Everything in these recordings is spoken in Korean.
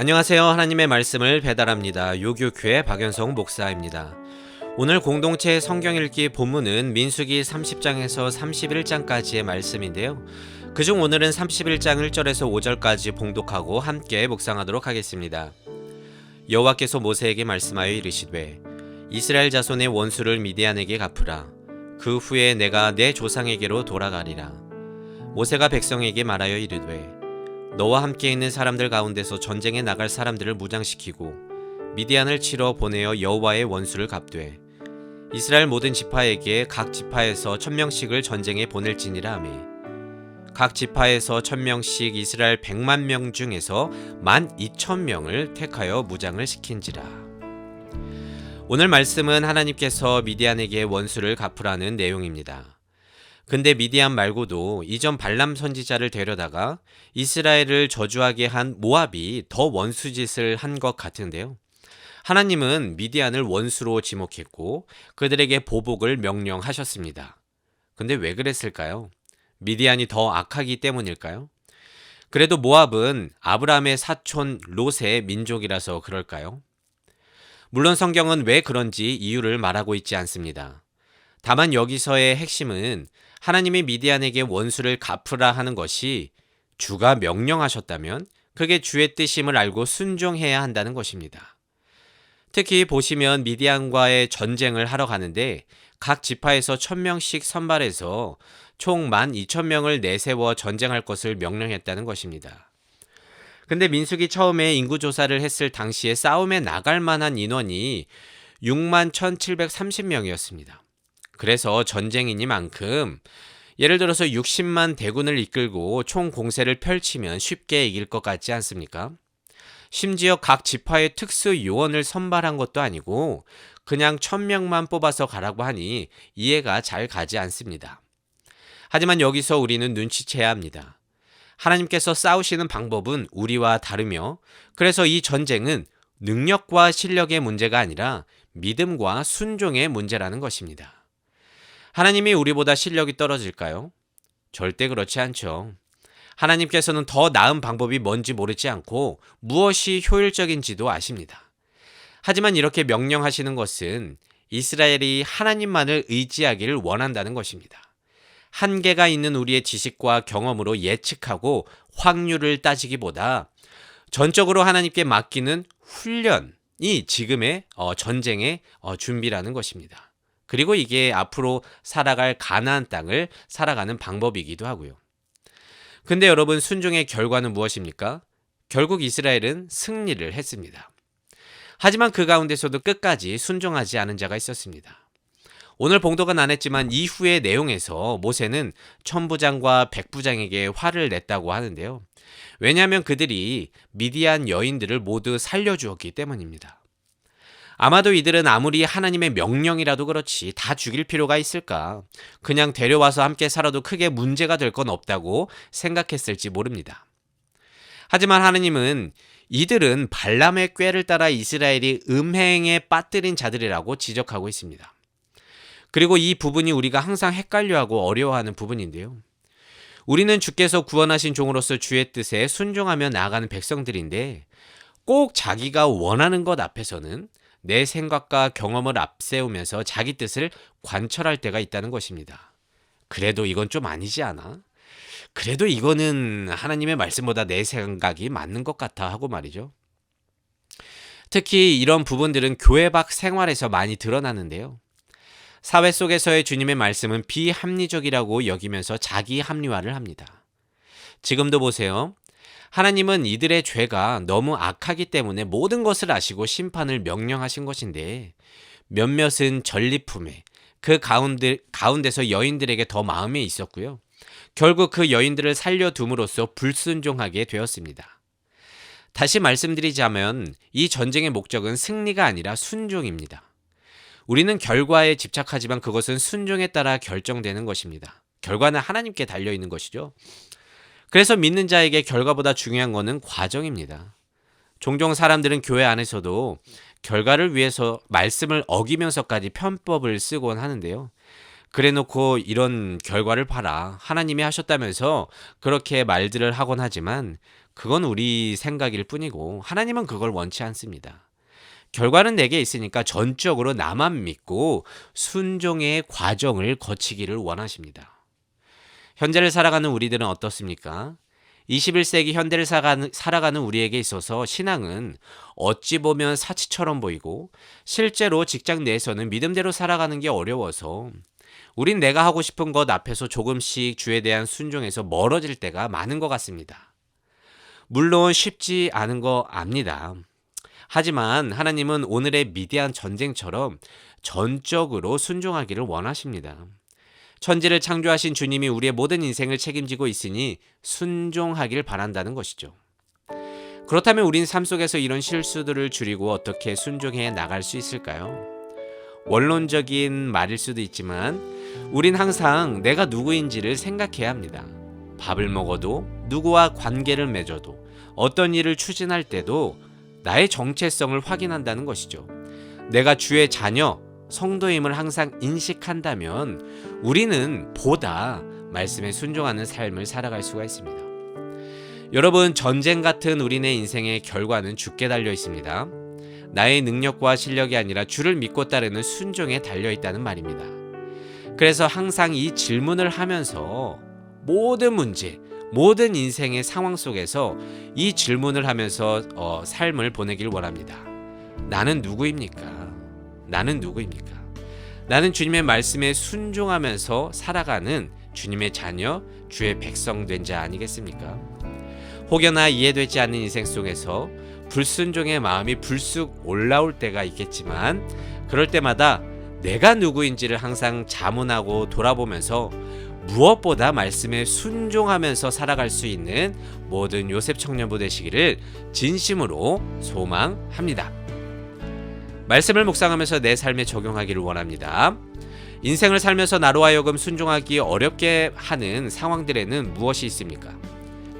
안녕하세요. 하나님의 말씀을 배달합니다. 요교교회 박연성 목사입니다. 오늘 공동체 성경 읽기 본문은 민수기 30장에서 31장까지의 말씀인데요. 그중 오늘은 31장 1절에서 5절까지 봉독하고 함께 묵상하도록 하겠습니다. 여호와께서 모세에게 말씀하여 이르시되 이스라엘 자손의 원수를 미디안에게 갚으라. 그 후에 내가 내 조상에게로 돌아가리라. 모세가 백성에게 말하여 이르되 너와 함께 있는 사람들 가운데서 전쟁에 나갈 사람들을 무장시키고 미디안을 치러 보내어 여호와의 원수를 갚되 이스라엘 모든 지파에게 각 지파에서 1000명씩을 전쟁에 보낼지니라 하매 각 지파에서 1000명씩 이스라엘 100만 명 중에서 12,000명을 택하여 무장을 시킨지라. 오늘 말씀은 하나님께서 미디안에게 원수를 갚으라는 내용입니다. 근데 미디안 말고도 이전 발람 선지자를 데려다가 이스라엘을 저주하게 한 모압이 더 원수짓을 한 것 같은데요. 하나님은 미디안을 원수로 지목했고 그들에게 보복을 명령하셨습니다. 근데 왜 그랬을까요? 미디안이 더 악하기 때문일까요? 그래도 모압은 아브라함의 사촌 롯의 민족이라서 그럴까요? 물론 성경은 왜 그런지 이유를 말하고 있지 않습니다. 다만 여기서의 핵심은 하나님이 미디안에게 원수를 갚으라 하는 것이 주가 명령하셨다면 그게 주의 뜻임을 알고 순종해야 한다는 것입니다. 특히 보시면 미디안과의 전쟁을 하러 가는데 각 지파에서 1000명씩 선발해서 총 12,000명을 내세워 전쟁할 것을 명령했다는 것입니다. 근데 민수기 처음에 인구조사를 했을 당시에 싸움에 나갈 만한 인원이 61,730명이었습니다. 그래서 전쟁이니만큼 예를 들어서 60만 대군을 이끌고 총 공세를 펼치면 쉽게 이길 것 같지 않습니까? 심지어 각 지파의 특수 요원을 선발한 것도 아니고 그냥 1000명만 뽑아서 가라고 하니 이해가 잘 가지 않습니다. 하지만 여기서 우리는 눈치채야 합니다. 하나님께서 싸우시는 방법은 우리와 다르며 그래서 이 전쟁은 능력과 실력의 문제가 아니라 믿음과 순종의 문제라는 것입니다. 하나님이 우리보다 실력이 떨어질까요? 절대 그렇지 않죠. 하나님께서는 더 나은 방법이 뭔지 모르지 않고 무엇이 효율적인지도 아십니다. 하지만 이렇게 명령하시는 것은 이스라엘이 하나님만을 의지하기를 원한다는 것입니다. 한계가 있는 우리의 지식과 경험으로 예측하고 확률을 따지기보다 전적으로 하나님께 맡기는 훈련이 지금의 전쟁의 준비라는 것입니다. 그리고 이게 앞으로 살아갈 가나안 땅을 살아가는 방법이기도 하고요. 근데 여러분, 순종의 결과는 무엇입니까? 결국 이스라엘은 승리를 했습니다. 하지만 그 가운데서도 끝까지 순종하지 않은 자가 있었습니다. 오늘 봉독은 안 했지만 이후의 내용에서 모세는 천부장과 백부장에게 화를 냈다고 하는데요. 왜냐하면 그들이 미디안 여인들을 모두 살려주었기 때문입니다. 아마도 이들은 아무리 하나님의 명령이라도 그렇지 다 죽일 필요가 있을까? 그냥 데려와서 함께 살아도 크게 문제가 될 건 없다고 생각했을지 모릅니다. 하지만 하나님은 이들은 발람의 꾀를 따라 이스라엘이 음행에 빠뜨린 자들이라고 지적하고 있습니다. 그리고 이 부분이 우리가 항상 헷갈려하고 어려워하는 부분인데요. 우리는 주께서 구원하신 종으로서 주의 뜻에 순종하며 나아가는 백성들인데 꼭 자기가 원하는 것 앞에서는 내 생각과 경험을 앞세우면서 자기 뜻을 관철할 때가 있다는 것입니다. 그래도 이건 좀 아니지 않아? 그래도 이거는 하나님의 말씀보다 내 생각이 맞는 것 같아 하고 말이죠. 특히 이런 부분들은 교회 밖 생활에서 많이 드러나는데요. 사회 속에서의 주님의 말씀은 비합리적이라고 여기면서 자기 합리화를 합니다. 지금도 보세요. 하나님은 이들의 죄가 너무 악하기 때문에 모든 것을 아시고 심판을 명령하신 것인데 몇몇은 전리품에 그 가운데서 여인들에게 더 마음이 있었고요. 결국 그 여인들을 살려둠으로써 불순종하게 되었습니다. 다시 말씀드리자면 이 전쟁의 목적은 승리가 아니라 순종입니다. 우리는 결과에 집착하지만 그것은 순종에 따라 결정되는 것입니다. 결과는 하나님께 달려있는 것이죠. 그래서 믿는 자에게 결과보다 중요한 것은 과정입니다. 종종 사람들은 교회 안에서도 결과를 위해서 말씀을 어기면서까지 편법을 쓰곤 하는데요. 그래놓고 이런 결과를 봐라, 하나님이 하셨다면서 그렇게 말들을 하곤 하지만 그건 우리 생각일 뿐이고 하나님은 그걸 원치 않습니다. 결과는 내게 있으니까 전적으로 나만 믿고 순종의 과정을 거치기를 원하십니다. 현재를 살아가는 우리들은 어떻습니까? 21세기 현대를 살아가는 우리에게 있어서 신앙은 어찌 보면 사치처럼 보이고 실제로 직장 내에서는 믿음대로 살아가는 게 어려워서 우린 내가 하고 싶은 것 앞에서 조금씩 주에 대한 순종에서 멀어질 때가 많은 것 같습니다. 물론 쉽지 않은 거 압니다. 하지만 하나님은 오늘의 미디안 전쟁처럼 전적으로 순종하기를 원하십니다. 천지를 창조하신 주님이 우리의 모든 인생을 책임지고 있으니 순종하길 바란다는 것이죠. 그렇다면 우린 삶 속에서 이런 실수들을 줄이고 어떻게 순종해 나갈 수 있을까요? 원론적인 말일 수도 있지만 우린 항상 내가 누구인지를 생각해야 합니다. 밥을 먹어도 누구와 관계를 맺어도 어떤 일을 추진할 때도 나의 정체성을 확인한다는 것이죠. 내가 주의 자녀, 성도임을 항상 인식한다면 우리는 보다 말씀에 순종하는 삶을 살아갈 수가 있습니다. 여러분, 전쟁 같은 우리네 인생의 결과는 주께 달려 있습니다. 나의 능력과 실력이 아니라 주를 믿고 따르는 순종에 달려 있다는 말입니다. 그래서 항상 이 질문을 하면서 모든 문제, 모든 인생의 상황 속에서 이 질문을 하면서 삶을 보내길 원합니다. 나는 누구입니까? 나는 누구입니까? 나는 주님의 말씀에 순종하면서 살아가는 주님의 자녀, 주의 백성 된 자 아니겠습니까? 혹여나 이해되지 않는 인생 속에서 불순종의 마음이 불쑥 올라올 때가 있겠지만 그럴 때마다 내가 누구인지를 항상 자문하고 돌아보면서 무엇보다 말씀에 순종하면서 살아갈 수 있는 모든 요셉 청년부 되시기를 진심으로 소망합니다. 말씀을 묵상하면서 내 삶에 적용하기를 원합니다. 인생을 살면서 나로 하여금 순종하기 어렵게 하는 상황들에는 무엇이 있습니까?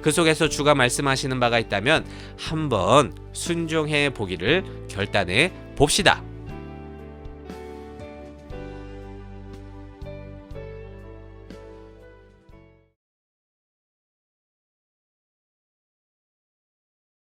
그 속에서 주가 말씀하시는 바가 있다면 한번 순종해 보기를 결단해 봅시다.